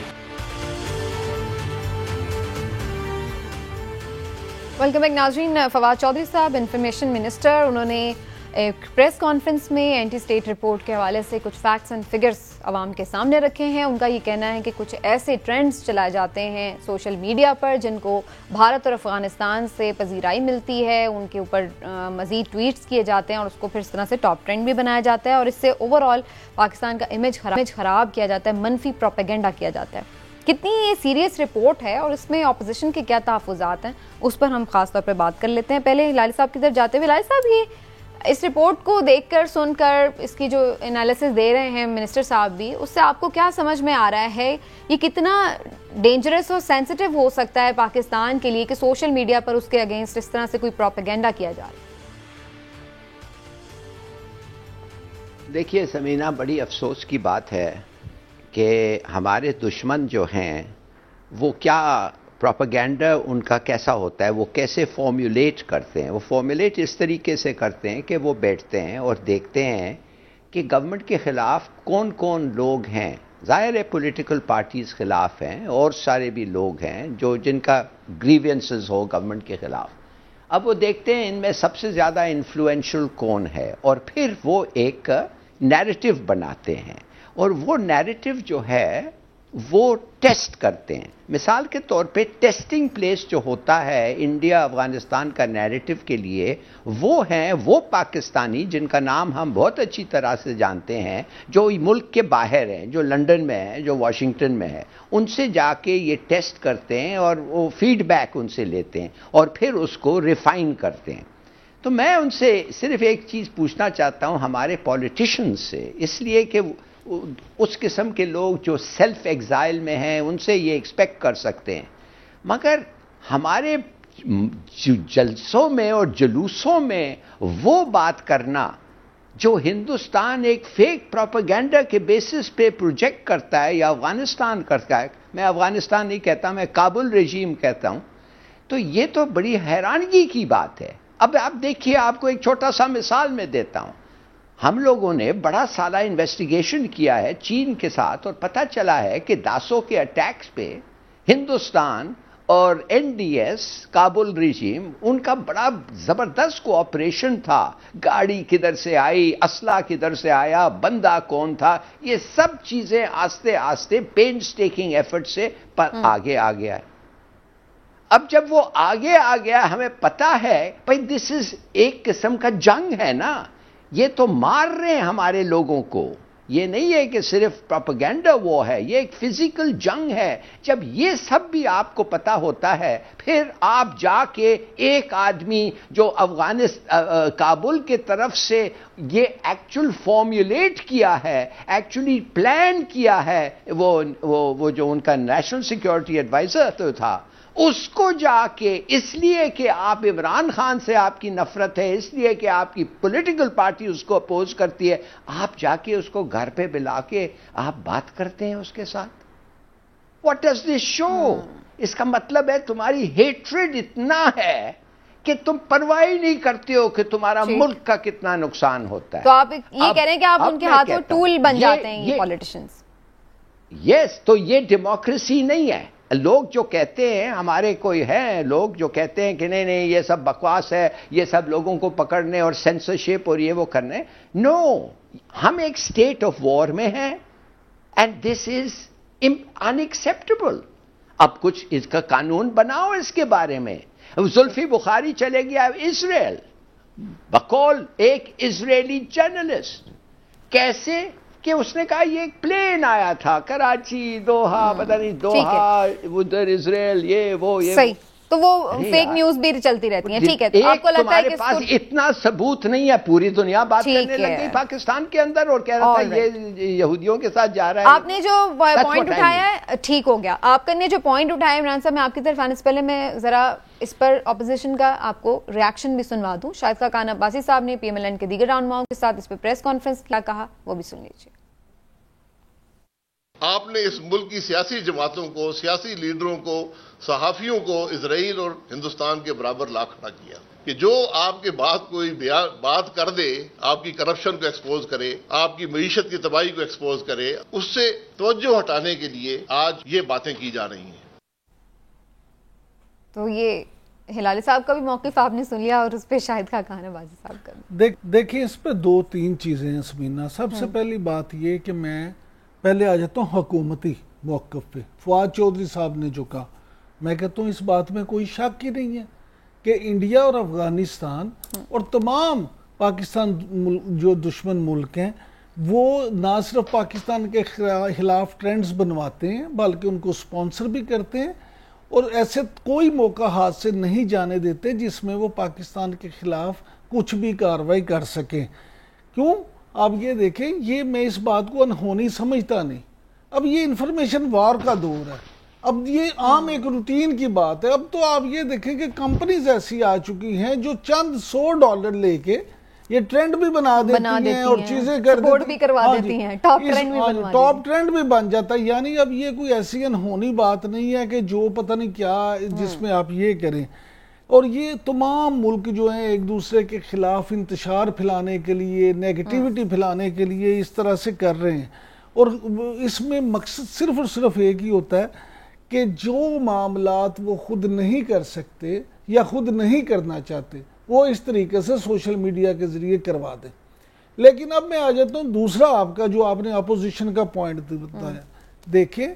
ویلکم بیک ناظرین. فواد چودھری صاحب انفارمیشن منسٹر, انہوں نے ایک پریس کانفرنس میں اینٹی اسٹیٹ رپورٹ کے حوالے سے کچھ فیکٹس اینڈ فگرز عوام کے سامنے رکھے ہیں. ان کا یہ کہنا ہے کہ کچھ ایسے ٹرینڈز چلائے جاتے ہیں سوشل میڈیا پر جن کو بھارت اور افغانستان سے پذیرائی ملتی ہے, ان کے اوپر مزید ٹویٹس کیے جاتے ہیں اور اس کو پھر اس طرح سے ٹاپ ٹرینڈ بھی بنایا جاتا ہے, اور اس سے اوور آل پاکستان کا امیج خراب کیا جاتا ہے, منفی پروپیگنڈا کیا جاتا ہے. کتنی یہ سیریس رپورٹ ہے اور اس میں اپوزیشن کے کیا تحفظات ہیں اس پر ہم خاص طور پر بات کر لیتے ہیں. پہلے ہلالی صاحب کی طرف جاتے ہوئے، ہلالی صاحب یہ اس رپورٹ کو دیکھ کر سن کر اس کی جو انالیسس دے رہے ہیں منسٹر صاحب بھی، اس سے آپ کو کیا سمجھ میں آ رہا ہے یہ کتنا ڈینجرس اور سینسٹیو ہو سکتا ہے پاکستان کے لیے کہ سوشل میڈیا پر اس کے اگینسٹ اس طرح سے کوئی پروپیگنڈا کیا جا رہا ہے؟ دیکھیے سمینہ، بڑی افسوس کی بات ہے کہ ہمارے دشمن جو ہیں وہ کیا پروپیگنڈا ان کا کیسا ہوتا ہے، وہ کیسے فارمولیٹ کرتے ہیں. وہ فارمولیٹ اس طریقے سے کرتے ہیں کہ وہ بیٹھتے ہیں اور دیکھتے ہیں کہ گورنمنٹ کے خلاف کون کون لوگ ہیں. ظاہر ہے پولیٹیکل پارٹیز خلاف ہیں اور سارے بھی لوگ ہیں جو جن کا گریوینسز ہو گورنمنٹ کے خلاف. اب وہ دیکھتے ہیں ان میں سب سے زیادہ انفلوئنشل کون ہے اور پھر وہ ایک نیریٹو بناتے ہیں اور وہ نیریٹو جو ہے وہ ٹیسٹ کرتے ہیں. مثال کے طور پہ ٹیسٹنگ پلیس جو ہوتا ہے انڈیا افغانستان کا نیریٹو کے لیے، وہ ہیں وہ پاکستانی جن کا نام ہم بہت اچھی طرح سے جانتے ہیں، جو ملک کے باہر ہیں، جو لندن میں ہیں، جو واشنگٹن میں ہے. ان سے جا کے یہ ٹیسٹ کرتے ہیں اور وہ فیڈ بیک ان سے لیتے ہیں اور پھر اس کو ریفائن کرتے ہیں. تو میں ان سے صرف ایک چیز پوچھنا چاہتا ہوں ہمارے پولیٹیشنز سے، اس لیے کہ اس قسم کے لوگ جو سیلف ایگزائل میں ہیں ان سے یہ ایکسپیکٹ کر سکتے ہیں، مگر ہمارے جلسوں میں اور جلوسوں میں وہ بات کرنا جو ہندوستان ایک فیک پروپیگنڈا کے بیسس پہ پروجیکٹ کرتا ہے یا افغانستان کرتا ہے، میں افغانستان نہیں کہتا، میں کابل رژیم کہتا ہوں، تو یہ تو بڑی حیرانگی کی بات ہے. اب آپ دیکھیے، آپ کو ایک چھوٹا سا مثال میں دیتا ہوں. ہم لوگوں نے بڑا سالہ انویسٹیگیشن کیا ہے چین کے ساتھ اور پتہ چلا ہے کہ داسوں کے اٹیکس پہ ہندوستان اور این ڈی ایس کابل رژیم ان کا بڑا زبردست کوآپریشن تھا. گاڑی کدھر سے آئی، اسلحہ کدھر سے آیا، بندہ کون تھا، یہ سب چیزیں آہستہ آہستہ پینس ٹیکنگ ایفرٹ سے آگے آ گیا ہے. اب جب وہ آگے آ گیا ہمیں پتا ہے بھائی دس از ایک قسم کا جنگ ہے نا، یہ تو مار رہے ہیں ہمارے لوگوں کو. یہ نہیں ہے کہ صرف پروپیگنڈا وہ ہے، یہ ایک فزیکل جنگ ہے. جب یہ سب بھی آپ کو پتا ہوتا ہے، پھر آپ جا کے ایک آدمی جو کابل کے طرف سے یہ ایکچول فارمولیٹ کیا ہے، ایکچولی پلان کیا ہے، وہ جو ان کا نیشنل سیکیورٹی ایڈوائزر تو تھا، اس کو جا کے اس لیے کہ آپ عمران خان سے آپ کی نفرت ہے، اس لیے کہ آپ کی پولیٹیکل پارٹی اس کو اپوز کرتی ہے، آپ جا کے اس کو گھر پہ بلا کے آپ بات کرتے ہیں اس کے ساتھ. واٹ ڈز دس شو؟ اس کا مطلب ہے تمہاری ہیٹریڈ اتنا ہے کہ تم پرواہ نہیں کرتے ہو کہ تمہارا ملک کا کتنا نقصان ہوتا ہے. تو آپ یہ کہہ رہے ہیں کہ آپ ان کے ہاتھوں ٹول بن جاتے ہیں یہ پولیٹیشنز. یس، تو یہ ڈیموکریسی نہیں ہے. لوگ جو کہتے ہیں، ہمارے کوئی ہیں لوگ جو کہتے ہیں کہ نہیں یہ سب بکواس ہے، یہ سب لوگوں کو پکڑنے اور سینسرشپ اور یہ وہ کرنے. نو، ہم ایک اسٹیٹ آف وار میں ہیں اینڈ دس از انیکسیپٹیبل. اب کچھ اس کا قانون بناؤ اس کے بارے میں. زلفی بخاری چلے گیا اسرائیل بقول ایک اسرائیلی جرنلسٹ، کیسے کہ اس نے کہا یہ ایک پلین آیا تھا کراچی، دوحہ، پتہ نہیں دوحہ، ادھر اسرائیل، یہ وہ صحیح. تو وہ فیک نیوز بھی چلتی رہتی ہیں. ٹھیک ہے، تو آپ کو لگتا ہے کہ پاس اتنا ثبوت نہیں ہے، پوری دنیا بات کرنے لگ گئی پاکستان کے اندر اور کہہ رہا تھا یہ یہودیوں کے ساتھ جا رہا ہے. آپ نے جو پوائنٹ اٹھایا ہے ٹھیک ہو گیا. آپ نے جو پوائنٹ اٹھایا عمران صاحب، میں آپ کی طرف آنے سے پہلے میں ذرا اس پر اپوزیشن کا آپ کو ریاکشن بھی سنوا دوں. شاہد خاقان عباسی صاحب نے پی ایم ایل این کے دیگر رہنماؤں کے ساتھ اس پہ پریس کانفرنس کیا کہا، وہ بھی سن لیجیے. آپ نے اس ملک کی سیاسی جماعتوں کو، سیاسی لیڈروں کو، صحافیوں کو اسرائیل اور ہندوستان کے برابر لا کھڑا کیا کہ جو آپ کے بعد کوئی بات کر دے، آپ کی کرپشن کو ایکسپوز کرے، آپ کی معیشت کی تباہی کو ایکسپوز کرے، اس سے توجہ ہٹانے کے لیے آج یہ باتیں کی جا رہی ہیں. تو یہ ہلالی صاحب کا بھی موقف آپ نے سن لیا اور اس پہ شاہد خاقان عباسی صاحب کا. دیکھیں اس پہ دو تین چیزیں ہیں سمینہ. سب سے پہلی بات یہ کہ میں پہلے آ جاتا ہوں حکومتی موقف پہ. فواد چودھری صاحب نے جو کہا، میں کہتا ہوں اس بات میں کوئی شک ہی نہیں ہے کہ انڈیا اور افغانستان اور تمام پاکستان جو دشمن ملک ہیں وہ نہ صرف پاکستان کے خلاف ٹرینڈز بنواتے ہیں بلکہ ان کو سپانسر بھی کرتے ہیں، اور ایسے کوئی موقع ہاتھ سے نہیں جانے دیتے جس میں وہ پاکستان کے خلاف کچھ بھی کارروائی کر سکیں۔ کیوں؟ آپ یہ دیکھیں، یہ میں اس بات کو انہونی سمجھتا نہیں۔ اب یہ انفارمیشن وار کا دور ہے، اب یہ عام ایک روٹین کی بات ہے۔ اب تو آپ یہ دیکھیں کہ کمپنیز ایسی آ چکی ہیں جو چند $100 لے کے یہ ٹرینڈ بھی بنا دیتی ہیں اور چیزیں کر بھی کروا دیتی ہیں، ٹاپ ٹرینڈ بھی بن جاتا ہے۔ یعنی اب یہ کوئی ایسی انہونی بات نہیں ہے کہ جو پتہ نہیں کیا جس میں آپ یہ کریں، اور یہ تمام ملک جو ہیں ایک دوسرے کے خلاف انتشار پھیلانے کے لیے، نیگیٹیوٹی پھیلانے کے لیے اس طرح سے کر رہے ہیں، اور اس میں مقصد صرف اور صرف ایک ہی ہوتا ہے کہ جو معاملات وہ خود نہیں کر سکتے یا خود نہیں کرنا چاہتے وہ اس طریقے سے سوشل میڈیا کے ذریعے کروا دیں۔ لیکن اب میں آ جاتا ہوں دوسرا آپ کا جو آپ نے اپوزیشن کا پوائنٹ بتایا۔ دیکھیں،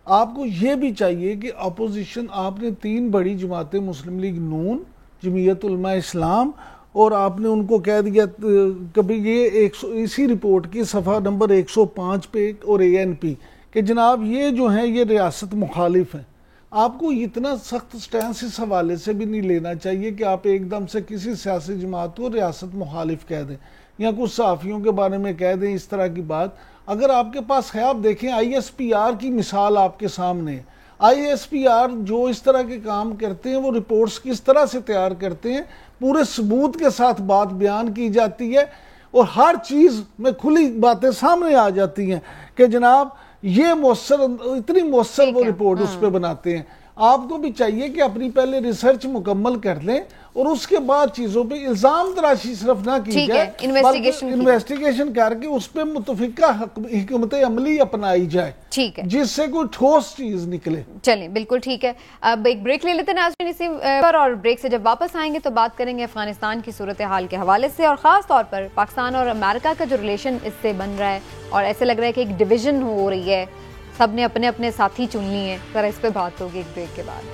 آپ کو یہ بھی چاہیے کہ اپوزیشن، آپ نے 3 بڑی جماعتیں، مسلم لیگ نون، جمعیت علماء اسلام، اور آپ نے ان کو کہہ دیا کبھی یہ اسی رپورٹ کی صفحہ نمبر 105 پہ اور ANP کہ جناب یہ جو ہیں یہ ریاست مخالف ہیں۔ آپ کو اتنا سخت سٹینس اس حوالے سے بھی نہیں لینا چاہیے کہ آپ ایک دم سے کسی سیاسی جماعت کو ریاست مخالف کہہ دیں یا کچھ صحافیوں کے بارے میں کہہ دیں اس طرح کی بات۔ اگر آپ کے پاس ہے، آپ دیکھیں ISPR کی مثال آپ کے سامنے ہے۔ ISPR جو اس طرح کے کام کرتے ہیں، وہ رپورٹس کس طرح سے تیار کرتے ہیں، پورے ثبوت کے ساتھ بات بیان کی جاتی ہے اور ہر چیز میں کھلی باتیں سامنے آ جاتی ہیں کہ جناب یہ مؤثر، اتنی مؤثر وہ رپورٹ اس پہ بناتے ہیں۔ آپ کو بھی چاہیے کہ اپنی پہلے ریسرچ مکمل کر لیں اور اس کے بعد چیزوں پہ الزام تراشی صرف نہ کی جائے، انویسٹیگیشن کر کے اس پہ متفقہ حکمت عملی اپنائی جائے جس سے کوئی ٹھوس چیز نکلے۔ چلیں، بالکل ٹھیک ہے۔ اب ایک بریک لے لیتے ہیں ناظرین اسی پر، اور بریک سے جب واپس آئیں گے تو بات کریں گے افغانستان کی صورتحال کے حوالے سے، اور خاص طور پر پاکستان اور امریکہ کا جو ریلیشن اس سے بن رہا ہے اور ایسے لگ رہا ہے کہ ایک ڈویژن ہو رہی ہے، سب نے اپنے اپنے ساتھی چن لیے ہیں۔ ذرا اس پہ بات ہوگی ایک بریک کے بعد۔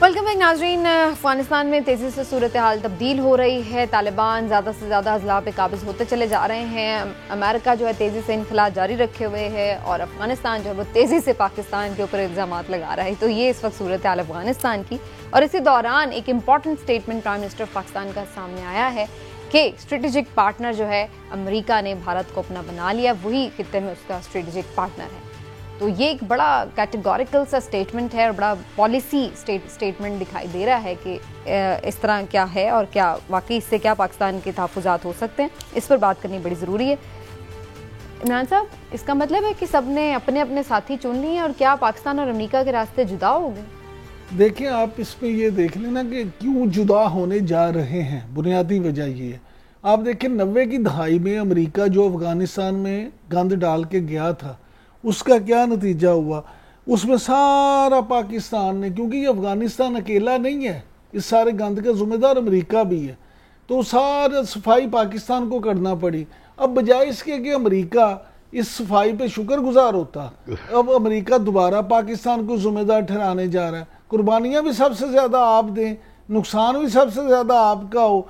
ویلکم بیک ناظرین۔ افغانستان میں تیزی سے صورتحال تبدیل ہو رہی ہے، طالبان زیادہ سے زیادہ اضلاع پہ قابض ہوتے چلے جا رہے ہیں، امریکہ جو ہے تیزی سے انخلا جاری رکھے ہوئے ہے، اور افغانستان جو ہے وہ تیزی سے پاکستان کے اوپر الزامات لگا رہا ہے۔ تو یہ اس وقت صورتحال افغانستان کی، اور اسی دوران ایک important statement prime minister Pakistan کا سامنے آیا ہے کہ اسٹریٹجک پارٹنر جو ہے امریکہ نے بھارت کو اپنا بنا لیا، وہی خطے میں اس کا اسٹریٹجک پارٹنر ہے۔ تو یہ ایک بڑا کیٹیگوریکل سا سٹیٹمنٹ ہے اور بڑا پالیسی سٹیٹمنٹ دکھائی دے رہا ہے کہ اس طرح کیا ہے اور کیا واقعی اس سے کیا پاکستان کے تحفظات ہو سکتے ہیں، اس پر بات کرنی بڑی ضروری ہے۔ عمران صاحب، اس کا مطلب ہے کہ سب نے اپنے اپنے ساتھی چن لیے ہیں، اور کیا پاکستان اور امریکہ کے راستے جدا ہو گئے؟ دیکھیں، آپ اس پہ یہ دیکھ لینا کہ کیوں جدا ہونے جا رہے ہیں۔ بنیادی وجہ یہ ہے، آپ دیکھیں 90 کی دہائی میں امریکہ جو افغانستان میں گند ڈال کے گیا تھا، اس کا کیا نتیجہ ہوا؟ اس میں سارا پاکستان نے، کیونکہ یہ افغانستان اکیلا نہیں ہے، اس سارے گند کا ذمہ دار امریکہ بھی ہے، تو سارا صفائی پاکستان کو کرنا پڑی۔ اب بجائے اس کے کہ امریکہ اس صفائی پہ شکر گزار ہوتا، اب امریکہ دوبارہ پاکستان کو ذمہ دار ٹھہرانے جا رہا ہے۔ قربانیاں بھی سب سے زیادہ آپ دیں، نقصان بھی سب سے زیادہ آپ کا ہو،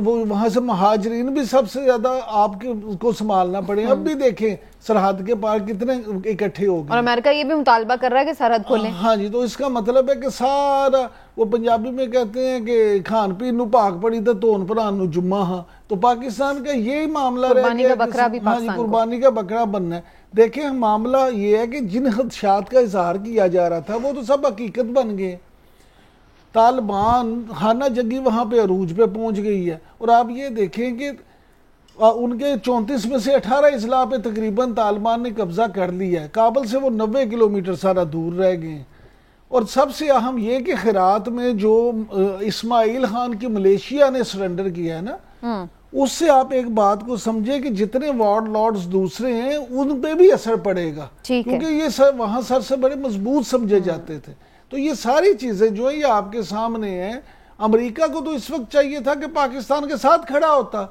وہاں سے مہاجرین بھی سب سے زیادہ آپ کو سنبھالنا پڑے۔ اب بھی دیکھیں سرحد کے پار کتنے اکٹھے ہو گئے، اور امریکہ یہ بھی مطالبہ کر رہا ہے کہ سرحد کھولیں۔ ہاں جی، تو اس کا مطلب ہے کہ سارا، وہ پنجابی میں کہتے ہیں کہ کھان پین نو پاک پڑی تو تون پران نو جمعہ، ہاں، تو پاکستان کا یہی معاملہ رہ گیا، قربانی کا بکرا بننا ہے۔ دیکھیں، معاملہ یہ ہے کہ جن خدشات کا اظہار کیا جا رہا تھا وہ تو سب حقیقت بن گئے۔ طالبان خانہ جنگی وہاں پہ عروج پہ پہنچ گئی ہے، اور آپ یہ دیکھیں کہ ان کے 34 میں سے 18 اضلاع پہ تقریباً طالبان نے قبضہ کر لیا ہے۔ کابل سے وہ 90 کلومیٹر سارا دور رہ گئے ہیں، اور سب سے اہم یہ کہ خیرات میں جو اسماعیل خان کی ملیشیا نے سرنڈر کیا ہے نا، اس سے آپ ایک بات کو سمجھے کہ جتنے وارڈ لارڈز دوسرے ہیں ان پہ بھی اثر پڑے گا، کیونکہ یہ وہاں سر سے بڑے مضبوط سمجھے جاتے تھے۔ تو یہ ساری چیزیں جو ہیں یہ آپ کے سامنے ہیں۔ امریکہ کو تو اس وقت چاہیے تھا کہ پاکستان کے ساتھ کھڑا ہوتا،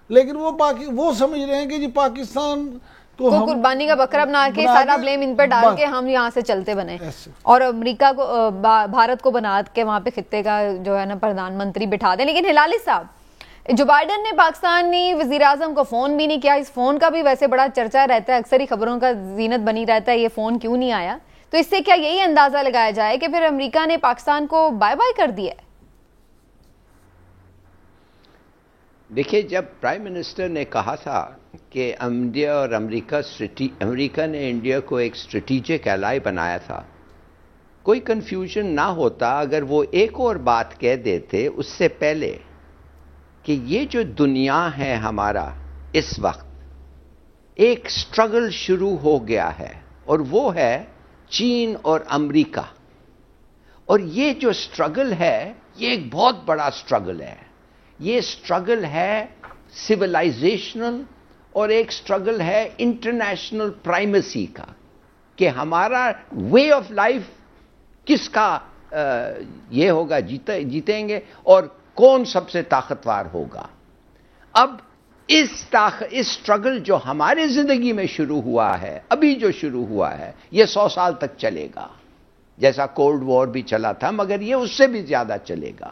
لیکن وہ سمجھ رہے ہیں کہ جی پاکستان کو قربانی کا بکرا بنا کے سارا بلیم ان پر ڈال کے ہم یہاں سے چلتے بنے اور امریکہ کو بھارت کو بنا کے وہاں پہ خطے کا جو ہے نا پردھان منتری بٹھا دیں. لیکن ہلالی صاحب، جو بائیڈن نے پاکستانی وزیر اعظم کو فون بھی نہیں کیا، اس فون کا بھی ویسے بڑا چرچا رہتا ہے، اکثر ہی خبروں کا زینت بنی رہتا ہے یہ فون کیوں نہیں آیا، تو اس سے کیا یہی اندازہ لگایا جائے کہ پھر امریکہ نے پاکستان کو بائے بائے کر دیا ہے؟ دیکھیے، جب پرائم منسٹر نے کہا تھا کہ انڈیا اور امریکہ نے انڈیا کو ایک اسٹریٹجک ایلائی بنایا تھا، کوئی کنفیوژن نہ ہوتا اگر وہ ایک اور بات کہہ دیتے اس سے پہلے کہ یہ جو دنیا ہے ہمارا اس وقت ایک سٹرگل شروع ہو گیا ہے، اور وہ ہے چین اور امریکہ. اور یہ جو سٹرگل ہے یہ ایک بہت بڑا سٹرگل ہے. یہ سٹرگل ہے سویلائزیشنل اور ایک سٹرگل ہے انٹرنیشنل پرائمیسی کا، کہ ہمارا وے آف لائف کس کا یہ ہوگا، جیتیں گے، اور کون سب سے طاقتور ہوگا. اب اس سٹرگل جو ہمارے زندگی میں شروع ہوا ہے، ابھی جو شروع ہوا ہے، یہ 100 سال تک چلے گا، جیسا کولڈ وار بھی چلا تھا، مگر یہ اس سے بھی زیادہ چلے گا.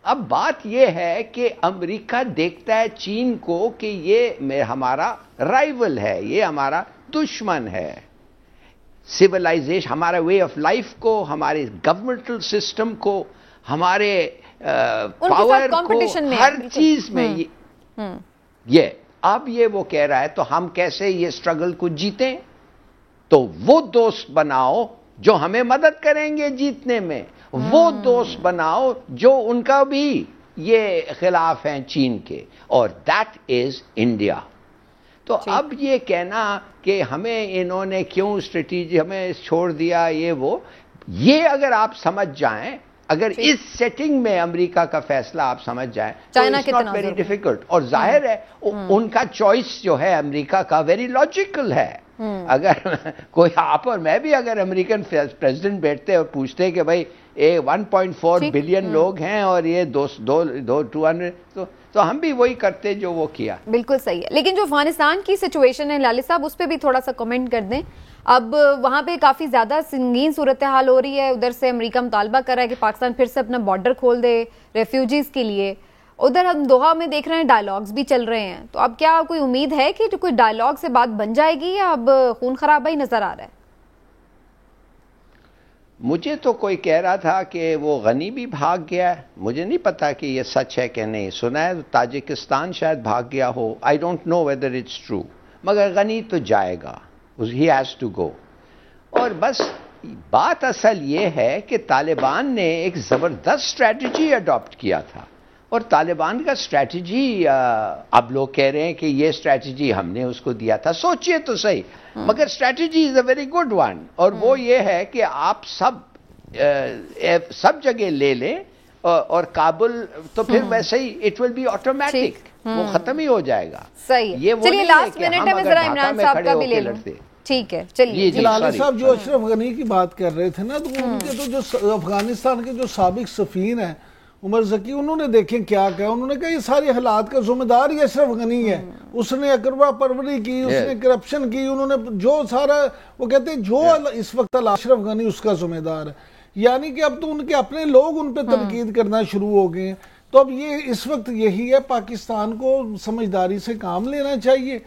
اب بات یہ ہے کہ امریکہ دیکھتا ہے چین کو کہ یہ ہمارا رائیول ہے، یہ ہمارا دشمن ہے. سویلائزیشن، ہمارا وے آف لائف کو، ہمارے گورنمنٹل سسٹم کو، ہمارے پاور کو، ہر چیز میں یہ اب یہ وہ کہہ رہا ہے تو ہم کیسے یہ سٹرگل کو جیتیں؟ تو وہ دوست بناؤ جو ہمیں مدد کریں گے جیتنے میں، وہ دوست بناؤ جو ان کا بھی یہ خلاف ہیں چین کے، اور دیٹ از انڈیا. تو اب یہ کہنا کہ ہمیں انہوں نے کیوں اسٹریٹجی ہمیں چھوڑ دیا یہ اگر آپ سمجھ جائیں، اگر اس سیٹنگ میں امریکہ کا فیصلہ آپ سمجھ جائیں تو اٹس ناٹ ویری ڈیفیکلٹ. اور ظاہر ہے ان کا چوائس جو ہے امریکہ کا ویری لاجیکل ہے. اگر کوئی آپ اور میں بھی اگر امریکن پریزیڈنٹ بیٹھتے اور پوچھتے کہ بھائی 1.4 بلین لوگ ہیں اور یہ 200 تو ہم بھی وہی کرتے جو وہ کیا. بالکل صحیح ہے. لیکن جو افغانستان کی سچویشن ہے لالی صاحب، اس پہ بھی تھوڑا سا کمنٹ کر دیں. اب وہاں پہ کافی زیادہ سنگین صورتحال ہو رہی ہے. ادھر سے امریکہ مطالبہ کر رہا ہے کہ پاکستان پھر سے اپنا بارڈر کھول دے ریفیوجیز کے لیے. ادھر ہم دوحہ میں دیکھ رہے ہیں ڈائیلاگز بھی چل رہے ہیں. تو اب کیا کوئی امید ہے کہ کوئی ڈائیلاگ سے بات بن جائے گی، یا اب خون خرابہ ہی نظر آ رہا ہے؟ مجھے تو کوئی کہہ رہا تھا کہ وہ غنی بھی بھاگ گیا ہے. مجھے نہیں پتا کہ یہ سچ ہے کہ نہیں. سنا ہے تاجکستان شاید بھاگ گیا ہو. I don't know whether it's true. مگر غنی تو جائے گا، ہی ہیز ٹو گو. اور بس بات اصل یہ ہے کہ طالبان نے ایک زبردست اسٹریٹجی اڈاپٹ کیا تھا، اور طالبان کا اسٹریٹجی اب لوگ کہہ رہے ہیں کہ یہ اسٹریٹجی ہم نے اس کو دیا تھا. سوچئے تو صحیح، مگر strategy is a very good one. اور وہ یہ ہے کہ آپ سب جگہ لے لیں، اور کابل تو پھر ویسے ہی اٹ ول بی آٹومیٹک، وہ ختم ہی ہو جائے گا. صحیح. یہ چلیے لاسٹ منٹ میں ذرا عمران صاحب کا بھی لے لیں. ٹھیک ہے چلیے. جلالی صاحب جو اشرف غنی کی بات کر رہے تھے نا، تو ان کے تو جو افغانستان کے جو سابق سفیر ہیں عمر ذکی، انہوں نے دیکھیں کیا کہا. انہوں نے کہا یہ سارے حالات کا ذمہ دار ہی اشرف غنی ہے. اس نے اقربا پروری کی، اس نے کرپشن کی، انہوں نے جو سارا، وہ کہتے ہیں جو اس وقت اشرف غنی اس کا ذمہ دار ہے. یعنی کہ اب تو ان کے اپنے لوگ ان پہ تنقید کرنا شروع ہو گئے ہیں. تو اب یہ اس وقت یہی ہے، پاکستان کو سمجھداری سے کام لینا چاہیے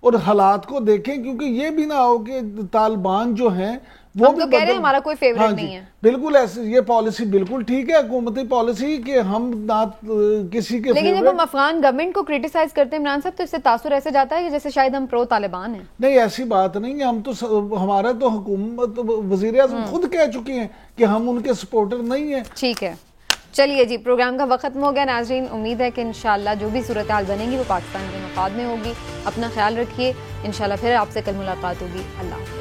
اور حالات کو دیکھیں، کیونکہ یہ بھی نہ ہو کہ طالبان جو ہیں وہ ہم تو کہہ رہے ہیں ہمارا کوئی فیوریٹ نہیں ہے. بالکل ایسے یہ پالیسی بالکل ٹھیک ہے، حکومتی پالیسی، کہ ہم نہ کسی کے. لیکن جب ہم افغان گورنمنٹ کو کرٹیسائز کرتے ہیں عمران صاحب، تو اس سے تاثر ایسے جاتا ہے کہ جیسے شاید ہم پرو طالبان ہیں. نہیں، ایسی بات نہیں ہے. ہم تو ہمارا تو حکومت وزیر اعظم خود کہہ چکے ہیں کہ ہم ان کے سپورٹر نہیں ہیں. ٹھیک ہے چلیے جی، پروگرام کا وقت ختم ہو گیا. ناظرین، امید ہے کہ انشاءاللہ جو بھی صورتحال بنے گی وہ پاکستان کے مفاد میں ہوگی. اپنا خیال رکھیے. انشاءاللہ پھر آپ سے کل ملاقات ہوگی. اللہ حافظ.